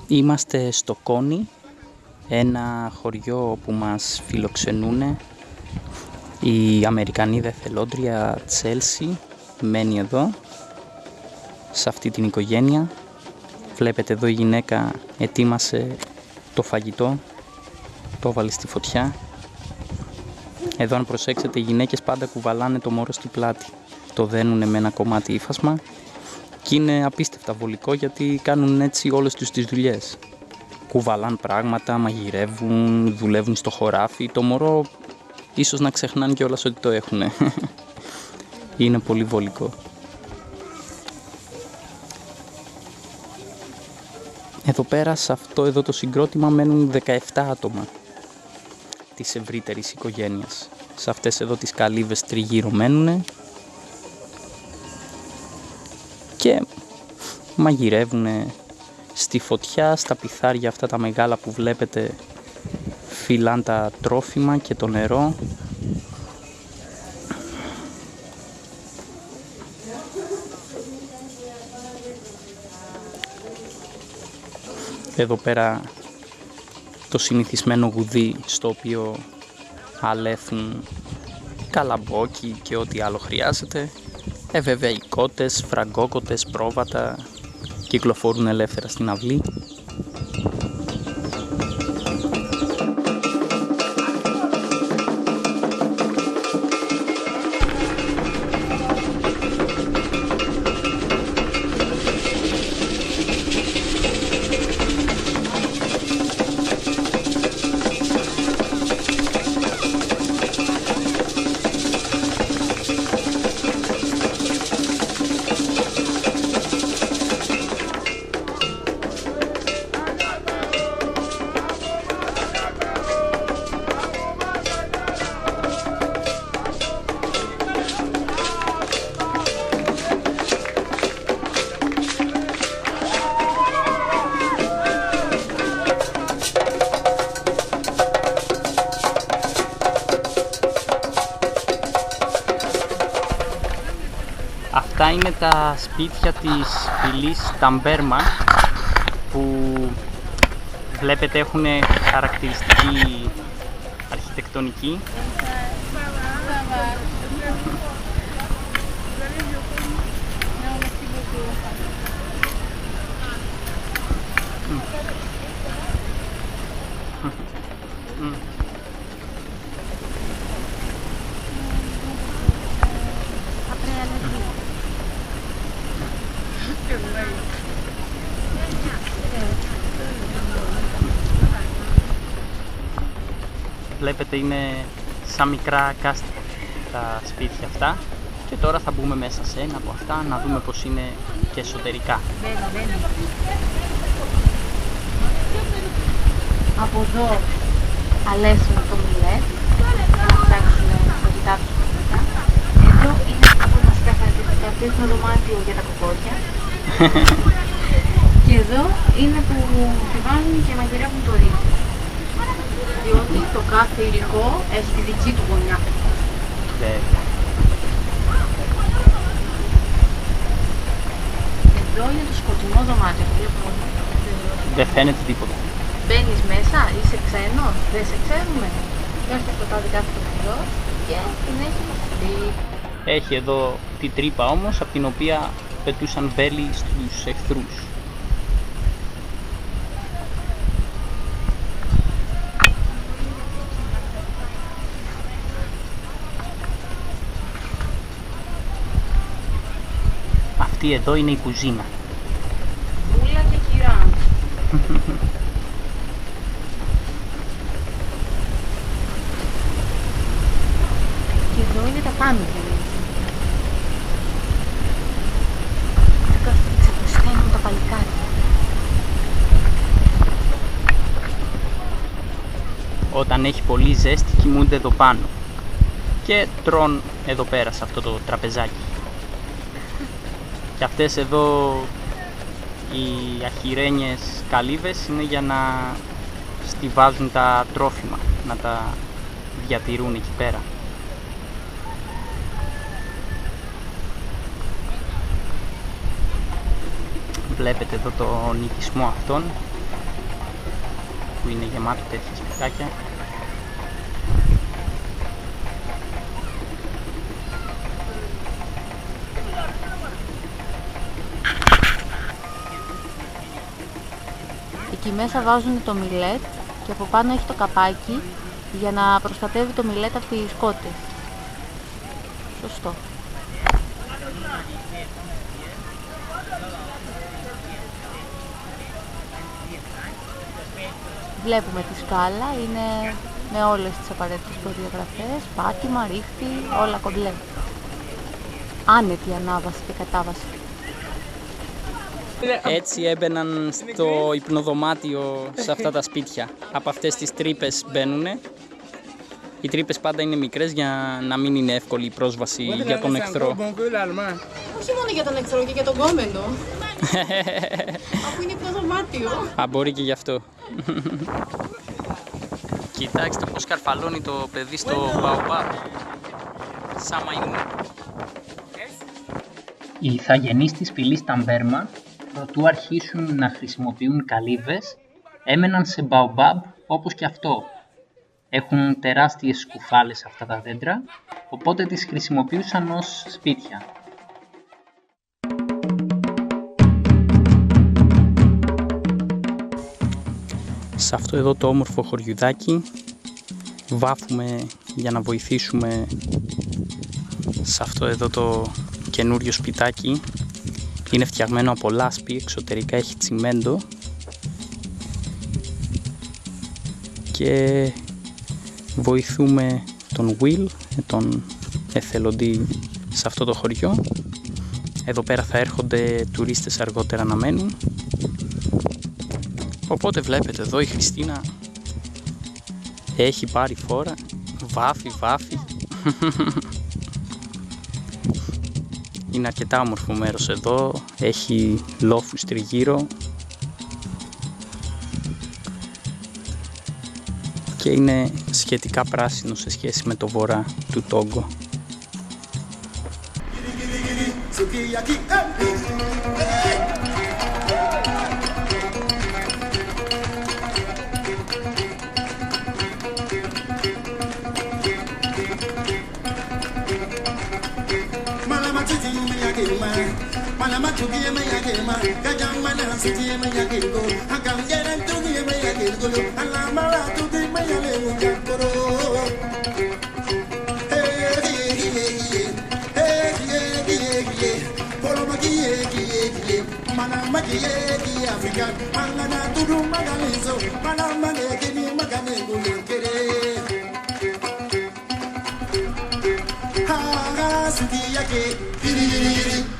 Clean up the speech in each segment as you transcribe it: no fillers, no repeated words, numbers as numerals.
Είμαστε στο Κόνι, ένα χωριό όπου μας φιλοξενούν η Αμερικανίδα εθελόντρια Τσέλσι. Μένει εδώ, σε αυτή την οικογένεια. Βλέπετε εδώ η γυναίκα ετοίμασε το φαγητό, το έβαλε στη φωτιά. Εδώ αν προσέξετε οι γυναίκες πάντα κουβαλάνε το μωρό στη πλάτη. Το δένουνε με ένα κομμάτι ύφασμα και είναι απίστευτα βολικό γιατί κάνουν έτσι όλες τους τις δουλειές. Κουβαλάν πράγματα, μαγειρεύουν, δουλεύουν στο χωράφι. Το μωρό ίσως να ξεχνάνε κιόλας ότι το έχουνε. Είναι πολύ βολικό. Εδώ πέρα σε αυτό εδώ το συγκρότημα μένουν 17 άτομα της ευρύτερης οικογένειας. Σε αυτές εδώ τις καλύβες τριγύρω μένουνε και μαγειρεύουνε στη φωτιά, στα πιθάρια αυτά τα μεγάλα που βλέπετε φυλάν τα τρόφιμα και το νερό. Εδώ πέρα το συνηθισμένο γουδί στο οποίο αλέθουν καλαμπόκι και ό,τι άλλο χρειάζεται. Βέβαια οι κότες, φραγκόκοτες, πρόβατα κυκλοφορούν ελεύθερα στην αυλή. Αυτά είναι τα σπίτια της φυλής Ταμπέρμα που βλέπετε έχουν χαρακτηριστική αρχιτεκτονική. Βλέπετε είναι σαν μικρά κάστρα τα σπίτια αυτά και τώρα θα μπούμε μέσα σε ένα από αυτά να δούμε πως είναι και εσωτερικά. Από εδώ αλέσουν το μιλέτ, να φτιάξουν το κοιτάξουν μετά. Εδώ είναι από μας καθαρίζουν το δωμάτιο για τα κοκόρια. Και εδώ είναι που φυβάνουν και μαγειρεύουν το ρίχνο. Διότι το κάθε υλικό έχει τη δική του γωνιά. Εδώ είναι το σκοτεινό δωμάτιο. Δεν φαίνεται τίποτα. Μπαίνεις μέσα, είσαι ξένος, δεν σε ξέρουμε. Έρχεται από τα δικά του το και την έχει δει. Έχει εδώ τη τρύπα όμως από την οποία πετούσαν βέλη στους εχθρούς. Αυτή εδώ είναι η κουζίνα. Βούλα και κυρά. Και εδώ είναι τα πάνω του. Ξεπουσταίνουν τα παλικάρια. Όταν έχει πολύ ζέστη κοιμούνται εδώ πάνω και τρών εδώ πέρα σε αυτό το τραπεζάκι. Και αυτές εδώ οι αχυρένιες καλύβες είναι για να στιβάζουν τα τρόφιμα, να τα διατηρούν εκεί πέρα. Βλέπετε εδώ τον οικισμό αυτόν που είναι γεμάτο τέτοια σπιτάκια. Εκεί μέσα βάζουν το μιλέτ και από πάνω έχει το καπάκι για να προστατεύει το μιλέτ από τις κότες. Σωστό. Βλέπουμε τη σκάλα, είναι με όλες τις απαραίτητες προδιαγραφές, πάτημα, ρίχτη, όλα κομπλέ. Άνετη ανάβαση και κατάβαση. Έτσι έμπαιναν στο υπνοδωμάτιο σε αυτά τα σπίτια. Από αυτές τις τρύπες μπαίνουνε. Οι τρύπες πάντα είναι μικρές για να μην είναι εύκολη η πρόσβαση για τον εχθρό. Όχι μόνο για τον εχθρό και για τον κόμενο. Αφού είναι υπνοδωμάτιο. Α, μπορεί και γι' αυτό. Κοιτάξτε πως καρφαλώνει το παιδί στο μπαομπά. Σαν μαϊμού. Οι ηθαγενείς της φυλής Ταμπέρμα, προτού αρχίσουν να χρησιμοποιούν καλύβες, έμεναν σε μπαομπάμπ όπως και αυτό. Έχουν τεράστιες σκουφάλες αυτά τα δέντρα, οπότε τις χρησιμοποιούσαν ως σπίτια. Σε αυτό εδώ το όμορφο χωριουδάκι βάφουμε για να βοηθήσουμε σε αυτό εδώ το καινούριο σπιτάκι. Είναι φτιαγμένο από λάσπη, εξωτερικά έχει τσιμέντο και βοηθούμε τον Will, τον εθελοντή σε αυτό το χωριό. Εδώ πέρα θα έρχονται τουρίστες αργότερα να μένουν. Οπότε βλέπετε εδώ η Χριστίνα έχει πάρει φόρα, βάφει. Είναι αρκετά όμορφο μέρος εδώ, έχει λόφους τριγύρω και είναι σχετικά πράσινο σε σχέση με το βορρά του Τόγκο.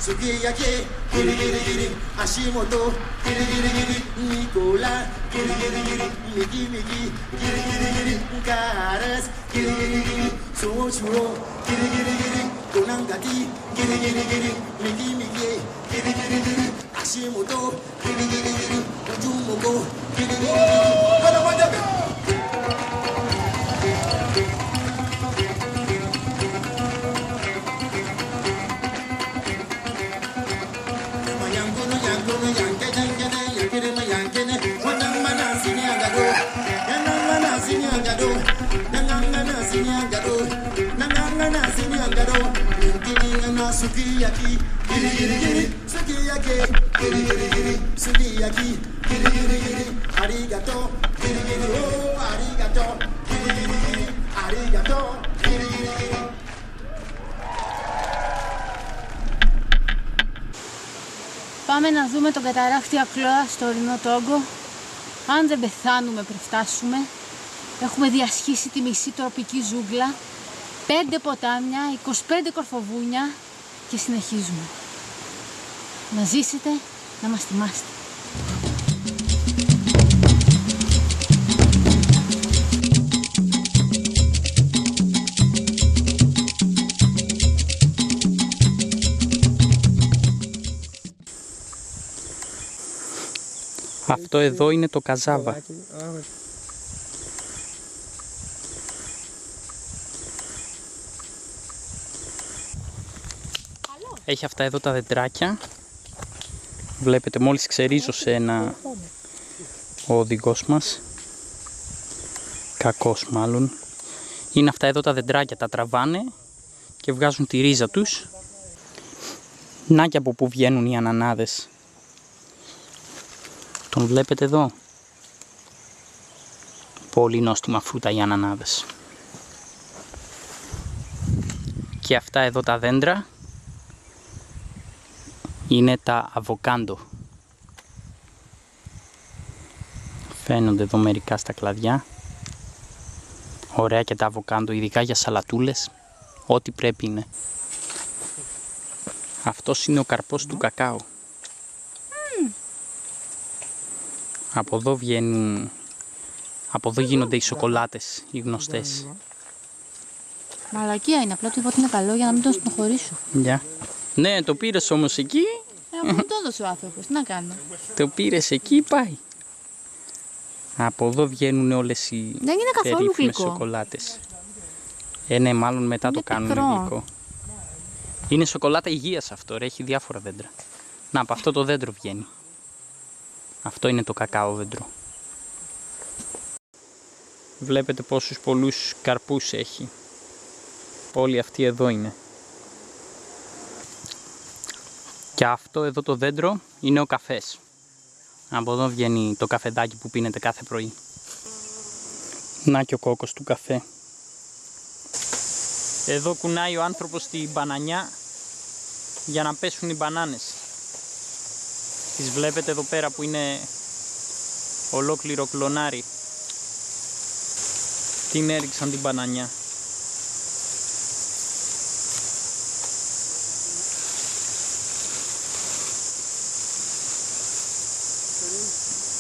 Sukiyaki, giri giri giri, Ashimoto, giri giri giri, Nicola, giri giri giri, Miki Miki, giri giri giri, Karas, giri giri giri, Suochuro, giri giri giri, Konangati, giri giri giri, Miki Miki, giri giri giri, Ashimoto, giri giri giri, Ujumoko, giri giri giri, Hanawajabe. Sukiyaki, giri giri giri, sukiyaki, giri giri giri, sukiyaki, giri giri giri, arigato, giri giri, oh arigato, giri giri giri, arigato, giri giri giri. Πάμε να δούμε τον καταράκτη Ακλώα στο ορεινό Τόγκο. Αν δεν πεθάνουμε πριν φτάσουμε. Έχουμε διασχίσει τη μισή τροπική ζούγκλα, 5 ποτάμια, 25 κορφοβούνια και συνεχίζουμε. Να ζήσετε, να μας θυμάστε. Αυτό εδώ είναι το Καζάβα. Έχει αυτά εδώ τα δεντράκια Βλέπετε μόλις ξερίζωσε ένα ο οδηγός μας. Κακός μάλλον. Είναι αυτά εδώ τα δεντράκια, τα τραβάνε και βγάζουν τη ρίζα τους. Να και από που βγαίνουν οι ανανάδες. Τον βλέπετε εδώ. Πολύ νόστιμα φρούτα οι ανανάδες. Και αυτά εδώ τα δέντρα είναι τα αβοκάντο. Φαίνονται εδώ μερικά στα κλαδιά. Ωραία και τα αβοκάντο, ειδικά για σαλατούλες. Ό,τι πρέπει είναι. Αυτός είναι ο καρπός του κακάο. Από εδώ βγαίνουν... Από εδώ γίνονται οι σοκολάτες, οι γνωστές. Μαλακία είναι, απλά του είπα ότι είναι καλό για να μην τον στενοχωρήσω. Yeah. Ναι, το πήρες όμως εκεί. Μου το έδωσε ο άνθρωπος, τι να κάνω. Το πήρες εκεί, πάει. Από εδώ βγαίνουν όλες οι Δεν είναι καθόλου περίφημες γλυκό. σοκολάτες. Ναι, μάλλον μετά Είναι το κάνουν πικρό. γλυκό. Είναι σοκολάτα υγείας αυτό, ρε, έχει διάφορα δέντρα. Να, από αυτό το δέντρο βγαίνει. Αυτό είναι το κακάο δέντρο. Βλέπετε πόσους πολλούς καρπούς έχει. Όλοι αυτοί εδώ είναι. Και αυτό εδώ το δέντρο είναι ο καφές. Από εδώ βγαίνει το καφεδάκι που πίνετε κάθε πρωί. Να και ο κόκκος του καφέ. Εδώ κουνάει ο άνθρωπος την μπανανιά για να πέσουν οι μπανάνες. Τις βλέπετε εδώ πέρα που είναι ολόκληρο κλονάρι. Την έριξαν την μπανανιά.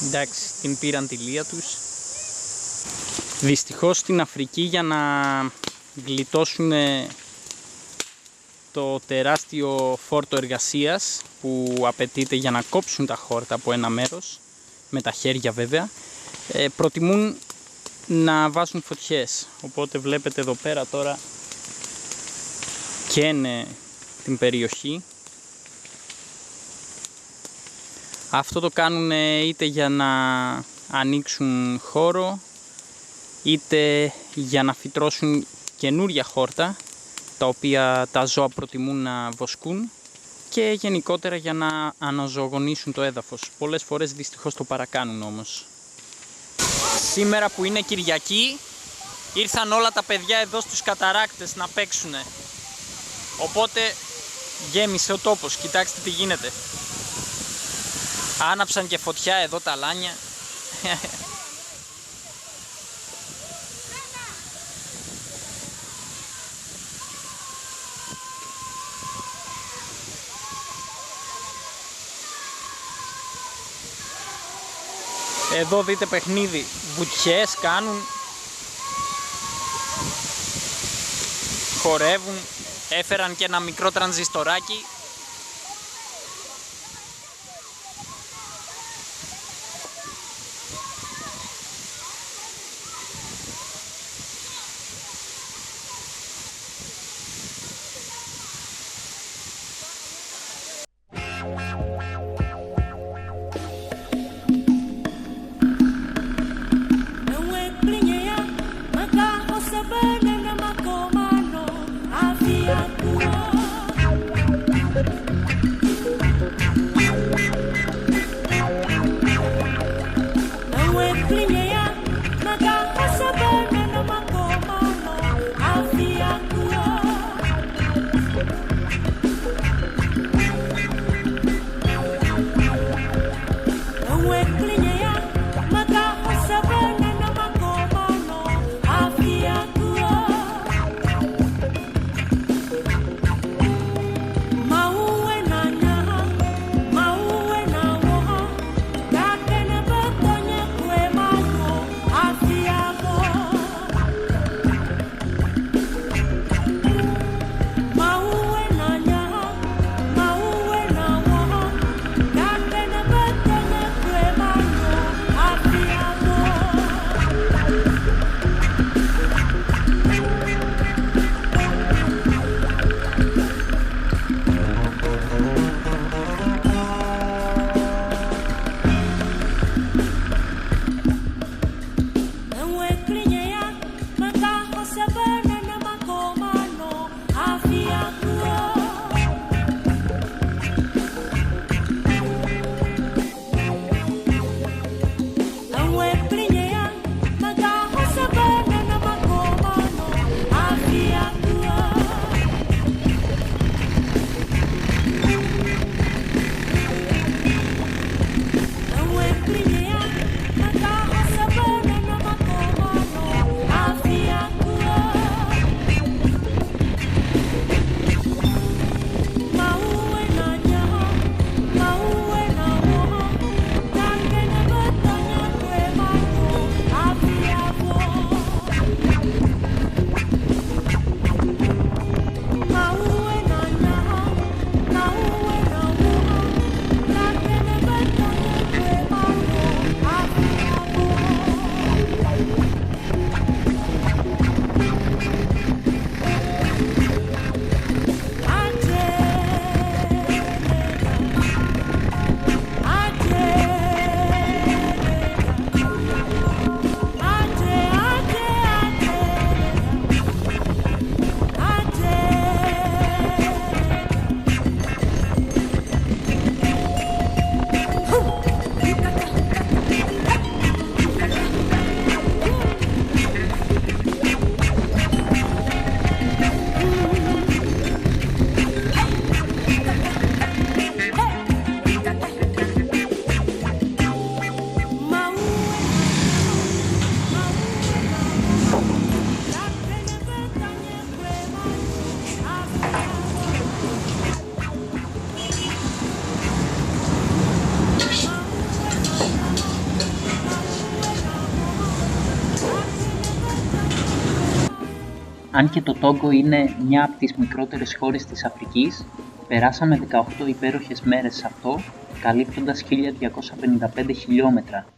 Εντάξει, την πήραν τη λία τους. Δυστυχώς στην Αφρική, για να γλιτώσουν το τεράστιο φόρτο εργασίας που απαιτείται για να κόψουν τα χόρτα από ένα μέρος, με τα χέρια βέβαια, προτιμούν να βάζουν φωτιές. Οπότε βλέπετε εδώ πέρα τώρα καίνε την περιοχή. Αυτό το κάνουν είτε για να ανοίξουν χώρο, είτε για να φυτρώσουν καινούρια χόρτα, τα οποία τα ζώα προτιμούν να βοσκούν, και γενικότερα για να αναζωογονήσουν το έδαφος. Πολλές φορές δυστυχώς το παρακάνουν όμως. Σήμερα που είναι Κυριακή, ήρθαν όλα τα παιδιά εδώ στους καταράκτες να παίξουνε. Οπότε γέμισε ο τόπος, κοιτάξτε τι γίνεται. Άναψαν και φωτιά εδώ τα αλάνια. Εδώ δείτε παιχνίδι, βουτιές κάνουν, χορεύουν, έφεραν και ένα μικρό τρανζιστοράκι. Αν και το Τόγκο είναι μια από τις μικρότερες χώρες της Αφρικής, περάσαμε 18 υπέροχες μέρες σε αυτό, καλύπτοντας 1255 χιλιόμετρα.